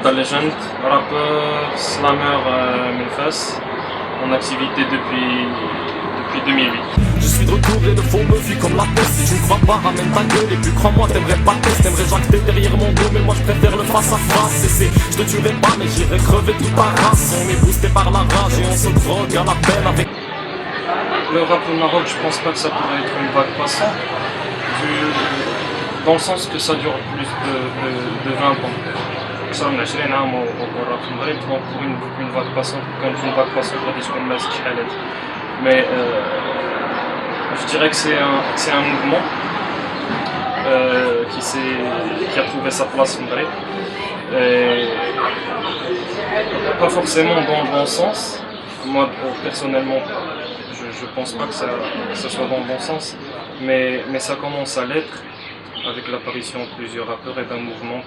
Mohamed Legend, rappeur, slammer Minfas, en activité depuis 2008. Je suis de retour et de faux me fuient comme la peste. Si tu ne crois pas, ramène ta gueule et puis crois-moi, t'aimerais pas test. T'aimerais jacter derrière mon dos, mais moi je préfère le face à face. Je te tuerai pas, mais j'irai crever toute ta race. On est boosté par la rage et on se drogue à la peine avec. Le rap au Maroc, je pense pas que ça pourrait être une vague passante, dans le sens que ça dure plus de 20 ans. Ça me lâche rien au rap au Maroc, donc pour une vague passante, quand une vague passante, on va dire qu'on laisse chialet. Mais je dirais que c'est un mouvement qui a trouvé sa place en vrai. Pas forcément dans le bon sens. Moi, personnellement, je pense pas que ça soit dans le bon sens, mais ça commence à l'être avec l'apparition de plusieurs rappeurs et d'un mouvement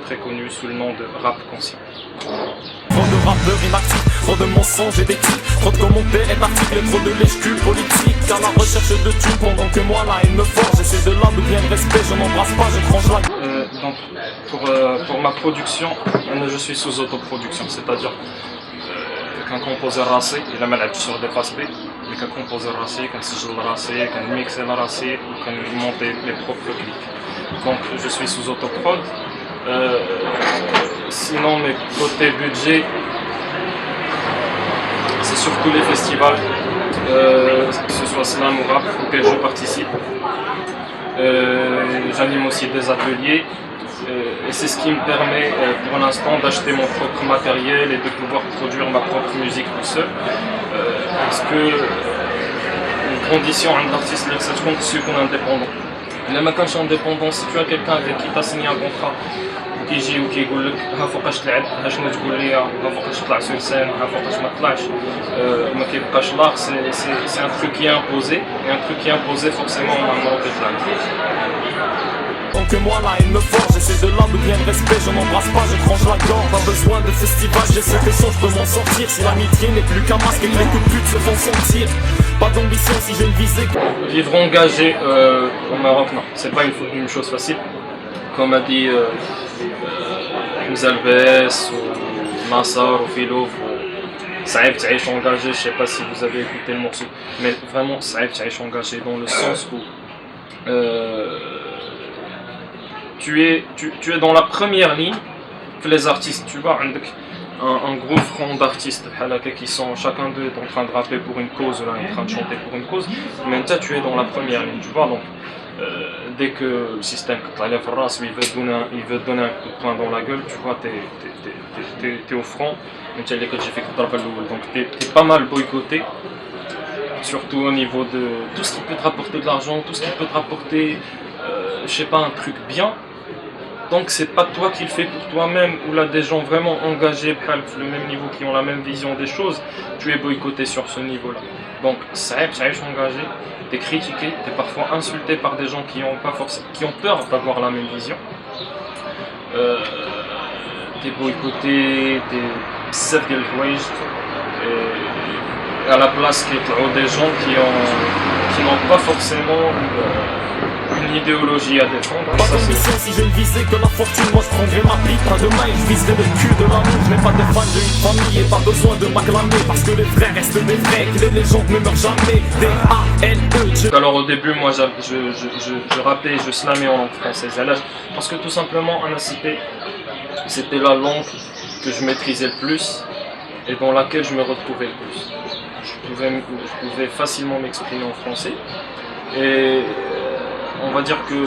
très connu sous le nom de rap conscient. Trop de rappeurs inactifs, trop de mensonges et d'éthiques, trop de commentaires et d'articles, trop de lèche-cul politique. À la recherche de thunes pendant que moi la haine me forge. J'essaie de là d'où vient le respect, je n'embrasse pas, je tranche la. Donc pour ma production, je suis sous autoproduction, c'est-à-dire qu'un composeur racé, il a mal sur des faces B, mais qu'un composeur racé, qu'un sigil racé, qu'un mixer racé, ou qu'un monter mes propres clips. Donc je suis sous autoprod. Sinon, mes côté budget, c'est surtout les festivals, que ce soit slam ou rap, auxquels je participe. J'anime aussi des ateliers. Et c'est ce qui me permet pour l'instant d'acheter mon propre matériel et de pouvoir produire ma propre musique tout seul. Parce que une condition à un artiste, c'est qu'on est indépendant. لما كانش indépendant, si tu as quelqu'un avec qui tu as signé un contrat وكيجي وكيقول لك ها فوقاش تلعب ها شنو تقول لي ها فوقاش تطلع سور سين ها فوقاش ما تطلعش ما كيبقاش l'art, c'est un truc qui est imposé et un truc qui est imposé forcément on va le Tant que moi la haine me forge, j'essaie de là d'où vient le respect, je n'embrasse pas, je tranche la gorge. Pas besoin de festival, j'ai cette essence, je peux m'en sortir. Si l'amitié n'est plus qu'un masque et que les coups de pute se font sentir. Pas d'ambition si j'ai une visée. Vivre engagé au Maroc, non, c'est pas une chose facile. Comme a dit Mzalbes ou Nassar ou Philo, صعب تعيش engagé, je sais pas si vous avez écouté le morceau, mais vraiment صعب تعيش engagé dans le sens où tu es dans la première ligne que les artistes, tu vois, un gros front d'artistes qui sont chacun d'eux en train de rapper pour une cause, là, en train de chanter pour une cause, mais toi tu es dans la première ligne, tu vois, donc dès que le système il veut te donner un coup de poing dans la gueule, tu vois, t'es au front, donc t'es pas mal boycotté, surtout au niveau de tout ce qui peut te rapporter de l'argent, tout ce qui peut te rapporter, je sais pas, un truc bien. Donc c'est pas toi qui le fais pour toi-même, ou là des gens vraiment engagés, le même niveau, qui ont la même vision des choses, tu es boycotté sur ce niveau-là. Donc ça est engagé, t'es critiqué, t'es parfois insulté par des gens qui ont peur d'avoir la même vision. T'es boycotté, t'es bzaf ديال الحوايج, et à la place qu'il y a des gens qui n'ont pas forcément une idéologie à défendre. Pas d'ambition si j'ai une visée que la fortune, moi je prendrai ma pipe. Pas de main, je viserai le cul de l'amour. Je n'ai pas de fan, j'ai une famille et pas besoin de m'acclamer. Parce que les vrais restent des vrais, que les légendes ne meurent jamais. D-A-L-E. Alors au début, moi je rappais, je slamais en langue française. Parce que tout simplement, en ACP, c'était la langue que je maîtrisais le plus et dans laquelle je me retrouvais le plus. Je pouvais facilement m'exprimer en français. Et on va dire que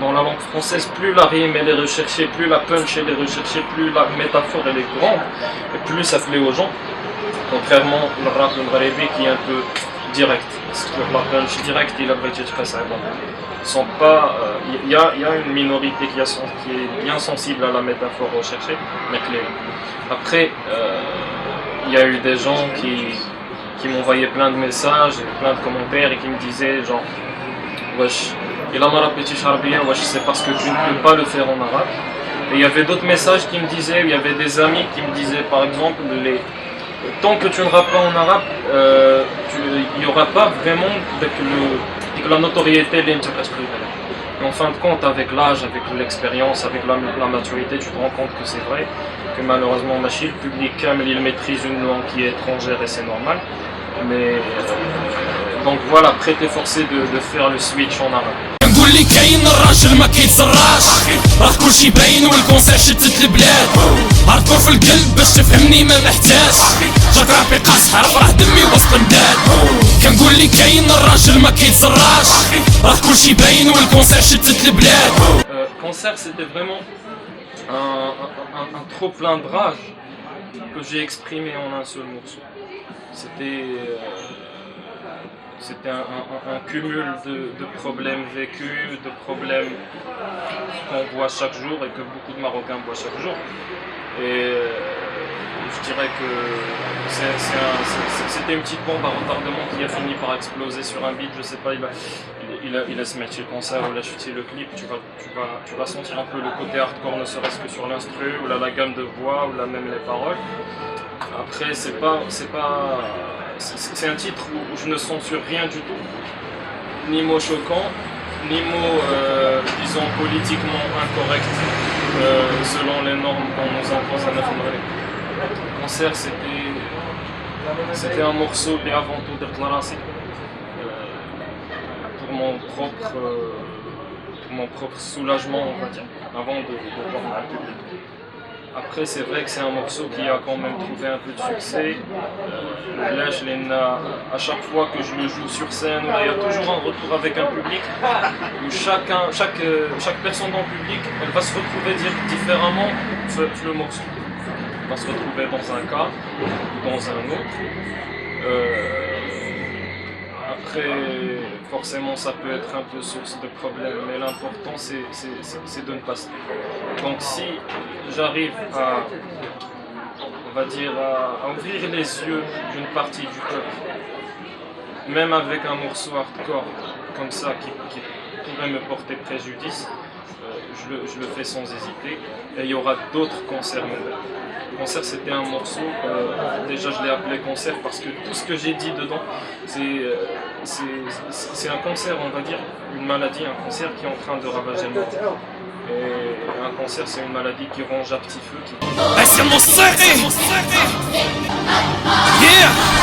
dans la langue française, plus la rime elle est recherchée, plus la punch elle est recherchée, plus la métaphore elle est grande, et plus ça plaît aux gens. Contrairement au rap maghrébi qui est un peu direct. Parce que la punch direct, il a brillé très simple. Il y a une minorité qui est bien sensible à la métaphore recherchée, mais clé. Après, il y a eu des gens qui m'envoyaient plein de messages, plein de commentaires et qui me disaient genre wesh, il a marapéti charbien, wesh, c'est parce que tu ne peux pas le faire en arabe. Et il y avait d'autres messages qui me disaient, il y avait des amis qui me disaient par exemple, tant que tu ne rappes pas en arabe, il n'y aura pas vraiment la notoriété. Et en fin de compte, avec l'âge, avec l'expérience, avec la maturité, tu te rends compte que c'est vrai, que malheureusement, le public il maîtrise une langue qui est étrangère et c'est normal. Mais donc voilà, après t'es forcé de faire le switch en arabe. نقول لي كاين الراجل ما كيتصراش راه كلشي باين والكونسير شتت البلاد هاردكور في القلب باش تفهمني ما محتاج جاك رابي قاصح راه دمي وسط مداد كنقول لي كاين الراجل ما كيتصراش راه كلشي باين والكونسير شتت البلاد. Concert, c'était vraiment un trop plein de rage que j'ai exprimé en un seul morceau. C'était un cumul de problèmes vécus, de problèmes qu'on voit chaque jour et que beaucoup de Marocains voient chaque jour. Et je dirais que c'était une petite bombe à retardement qui a fini par exploser sur un beat. Je sais pas, il a se mettre le concert ou il a chuté le clip. Tu vas sentir un peu le côté hardcore, ne serait-ce que sur l'instru, ou là, la gamme de voix, ou là même les paroles. Après, c'est un titre où je ne censure rien du tout, ni mots choquants, ni mots, disons, politiquement incorrects, selon les normes qu'on nous impose à notre concert. C'était un morceau et avant tout déclaré pour mon propre soulagement, on va dire, avant de voir ma public. Après, c'est vrai que c'est un morceau qui a quand même trouvé un peu de succès. Là, à chaque fois que je le joue sur scène, il y a toujours un retour avec un public où chaque personne dans le public, elle va se retrouver différemment le morceau. Elle va se retrouver dans un cas ou dans un autre. Après, forcément, ça peut être un peu source de problème, mais l'important, c'est de ne pas se taire. Donc, si j'arrive on va dire, à ouvrir les yeux d'une partie du peuple, même avec un morceau hardcore comme ça qui pourrait me porter préjudice, je le fais sans hésiter. Et il y aura d'autres concerts modernes. Concert, c'était un morceau, déjà je l'ai appelé concert parce que tout ce que j'ai dit dedans, c'est un concert, on va dire, une maladie, un concert qui est en train de ravager le monde. Et un concert, c'est une maladie qui ronge à petit feu.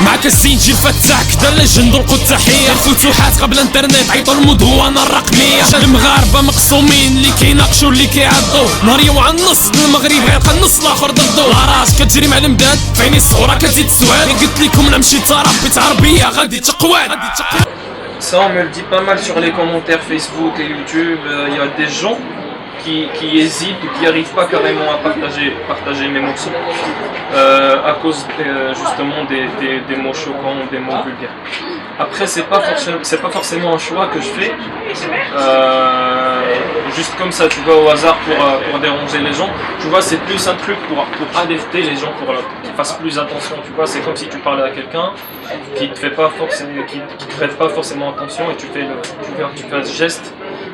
معك السينجي الفتاك دا الليجند القدسحية الفتوحات قبل انترنت عيطوا المدونة الرقمية المغاربة مقسومين اللي كيناقشوا اللي كيعضوا ناري وعن النص المغرب غيلقى النص الاخر ضدو راس كتجري مع المداد فيني الصورة كتزيد تسواد قلت لكم لا مشيت ربيت عربية غادي تقواد. Ça on me le dit pas mal sur les commentaires Facebook et YouTube, il y a des gens qui hésitent ou qui n'arrivent pas carrément à partager mes morceaux à cause justement des mots choquants, des mots vulgaires. Après, c'est pas forcément un choix que je fais juste comme ça, tu vois, au hasard pour déranger les gens. Tu vois, c'est plus un truc pour alerter les gens, pour qu'ils fassent plus attention. Tu vois, c'est comme si tu parlais à quelqu'un qui te prête pas forcément attention et tu fais un geste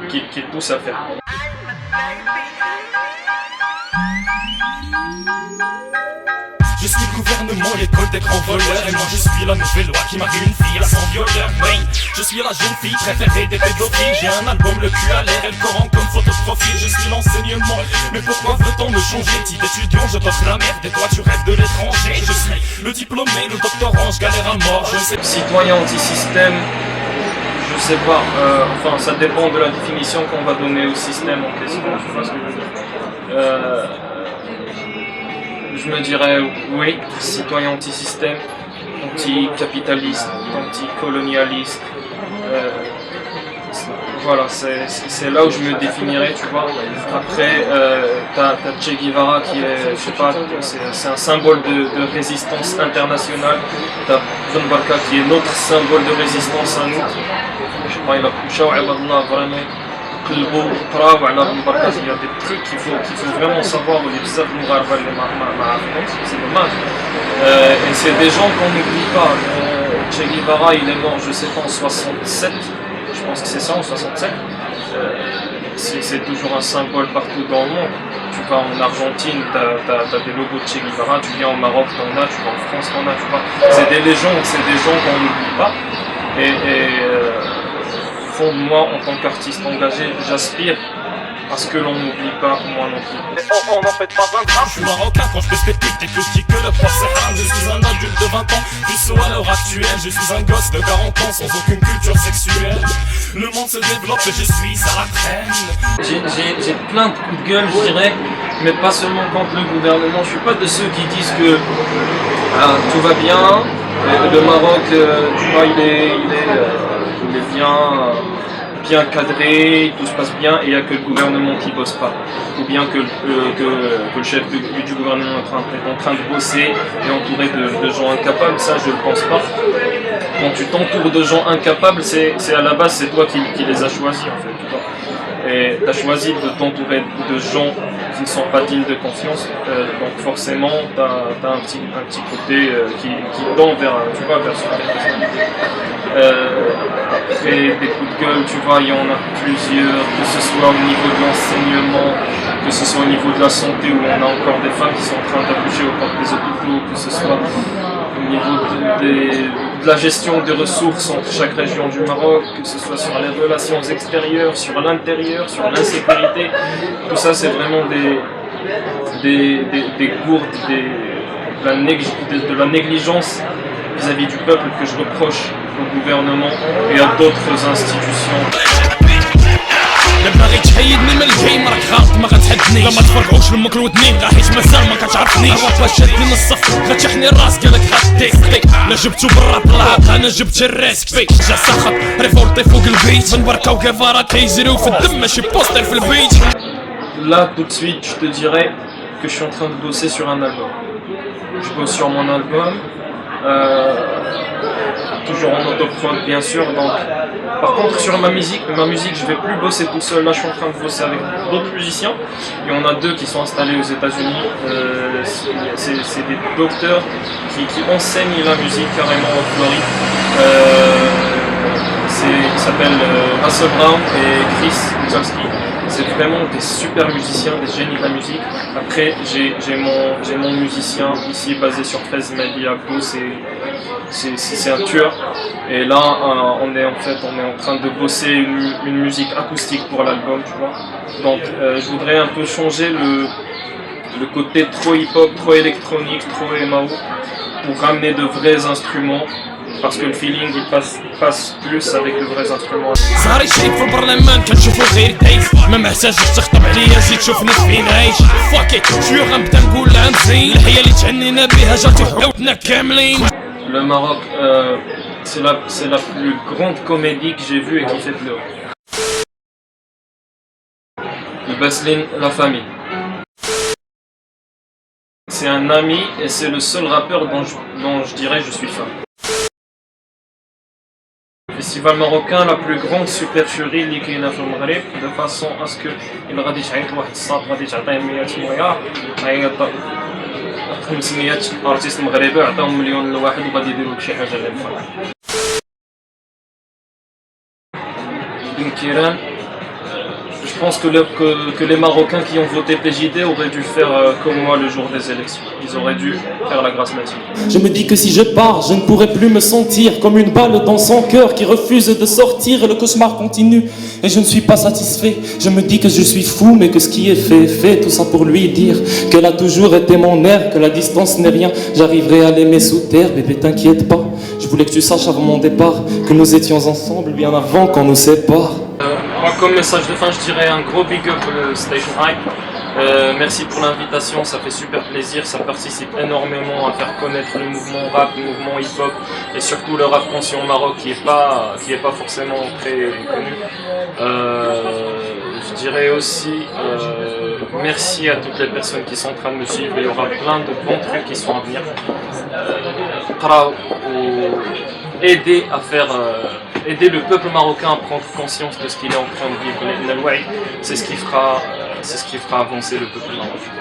qui te pousse à faire. Je suis le gouvernement, l'école des grands voleurs. Et moi je suis la nouvelle loi qui marie une fille à son violeur. Oui, je suis la jeune fille préférée des pédophiles. J'ai un album, le cul à l'air et le Coran comme photo de profil. Je suis l'enseignement, mais pourquoi veut-on me changer? Petit étudiant, je t'offre la merde et toi tu rêves de l'étranger. Je suis le diplômé, le doctorant, je galère à mort. Je sais. Citoyen anti-système, je sais pas, enfin ça dépend de la définition qu'on va donner au système en question, tu vois ce que je veux dire. Je me dirais oui, citoyen anti-système, anti-capitaliste, anti-colonialiste. Voilà, c'est là où je me définirais, tu vois. Après, t'as Che Guevara qui est, je sais pas, c'est un symbole de résistance internationale. T'as Ibn Barka qui est notre symbole de résistance à nous. Je sais pas, il a couché vraiment. Il y a des trucs qu'il faut vraiment savoir, c'est dommage. Et c'est des gens qu'on n'oublie pas. Che Guevara, il est mort, je sais pas, en 67, je pense que c'est ça, en 67. C'est toujours un symbole partout dans le monde. Tu vas en Argentine, t'as des logos de Che Guevara, tu viens au Maroc, t'en as, tu vas en France, t'en as, tu vois. C'est des légendes, c'est des gens qu'on n'oublie pas. fond de moi, en tant qu'artiste engagé, j'aspire à ce que l'on n'oublie pas, moi non plus. On n'en fait pas un drame. Je suis marocain quand je fais t'es plus petit que le poids haram. Je suis un adulte de 20 ans, plus à l'heure actuelle. Je suis un gosse de 40 ans sans aucune culture sexuelle. Le monde se développe et je suis à la traîne. J'ai plein de coups de gueule, je dirais, mais pas seulement contre le gouvernement. Je suis pas de ceux qui disent que tout va bien. Le Maroc, tu vois, il est bien cadré, tout se passe bien et il n'y a que le gouvernement qui bosse pas. Ou bien que le chef du gouvernement est en train de bosser et entouré de gens incapables, ça je ne le pense pas. Quand tu t'entoures de gens incapables, c'est à la base c'est toi qui les as choisis en fait. Tu vois. Et tu as choisi de t'entourer de gens qui ne sont pas dignes de confiance, donc forcément tu as un petit côté qui tend vers ce après des coups de gueule, tu vois, il y en a plusieurs, que ce soit au niveau de l'enseignement, que ce soit au niveau de la santé où on a encore des femmes qui sont en train d'accoucher au portes des hôpitaux, que ce soit au niveau de la gestion des ressources entre chaque région du Maroc, que ce soit sur les relations extérieures, sur l'intérieur, sur l'insécurité. Tout ça, c'est vraiment des gourdes, de la négligence vis-à-vis du peuple que je reproche au gouvernement et à d'autres institutions. لما غيت تحيدني من الجيم راك غلط ما غتحدنيش لما تفرقعوش لمك الودنين راه حيت مازال ما كتعرفنيش الراب شادني من الصف غتحني الراس قالك غديك لا جبتو برا طلعت انا جبت الريسبي جا سخط ريفولتي فوق البيت بنبركا وكيفارا كيجريو في الدم ماشي بوستر في البيت. Là tout de suite je te dirais que je suis en train de bosser sur un album. Je bosse sur mon album. Toujours en autoprod bien sûr, donc par contre sur ma musique je vais plus bosser tout seul, là je suis en train de bosser avec d'autres musiciens et on a deux qui sont installés aux États-Unis. C'est des docteurs qui enseignent la musique carrément en Floride. Ils s'appellent Russell Brown et Chris Wozowski. C'est vraiment des super musiciens, des génies de la musique. Après, j'ai mon musicien ici basé sur 13 Mediago, c'est un tueur. Et là, on est en train de bosser une musique acoustique pour l'album, tu vois. Donc, je voudrais un peu changer le côté trop hip-hop, trop électronique, trop MAO, pour ramener de vrais instruments. Parce que le feeling il passe plus avec de vrais instruments. صهري شريك في البرلمان كنشوفو غير دايس ما محتاجش تخطب عليا زيد تشوفني فين عايش فاكي شويه غنبدا نقول لها مزين الحياه اللي تعنينا بها جاتي حوتنا كاملين. Le Maroc, c'est la plus grande comédie que j'ai vue et qui fait pleurer. Le Baslin, la famille. C'est un ami et c'est le seul rappeur dont je dirais je suis fan. Festival marocain, la plus grande supercherie اللي كاينه في المغرب de façon à ce que il غادي تعيط لواحد الصاط غادي تعطيه 100 مويه عيط 500 ارتيست مغربي عطاهم مليون لواحد وغادي يديروا لك شي حاجه اللي بفرح. بن كيران je pense que les Marocains qui ont voté PJD auraient dû faire comme moi le jour des élections. Ils auraient dû faire la grâce native. Je me dis que si je pars, je ne pourrai plus me sentir comme une balle dans son cœur qui refuse de sortir et le cauchemar continue. Et je ne suis pas satisfait. Je me dis que je suis fou, mais que ce qui est fait, tout ça pour lui dire qu'elle a toujours été mon air, que la distance n'est rien. J'arriverai à l'aimer sous terre, bébé t'inquiète pas. Je voulais que tu saches avant mon départ que nous étions ensemble bien avant qu'on nous sépare. Moi, comme message de fin, je dirais un gros big up Station Hype. Merci pour l'invitation, ça fait super plaisir, ça participe énormément à faire connaître le mouvement rap, le mouvement hip-hop et surtout le rap conscient au Maroc qui est pas forcément très connu. Je dirais aussi merci à toutes les personnes qui sont en train de me suivre, il y aura plein de bons trucs qui sont à venir. Aider le peuple marocain à prendre conscience de ce qu'il est en train de vivre. C'est ce qui fera avancer le peuple marocain.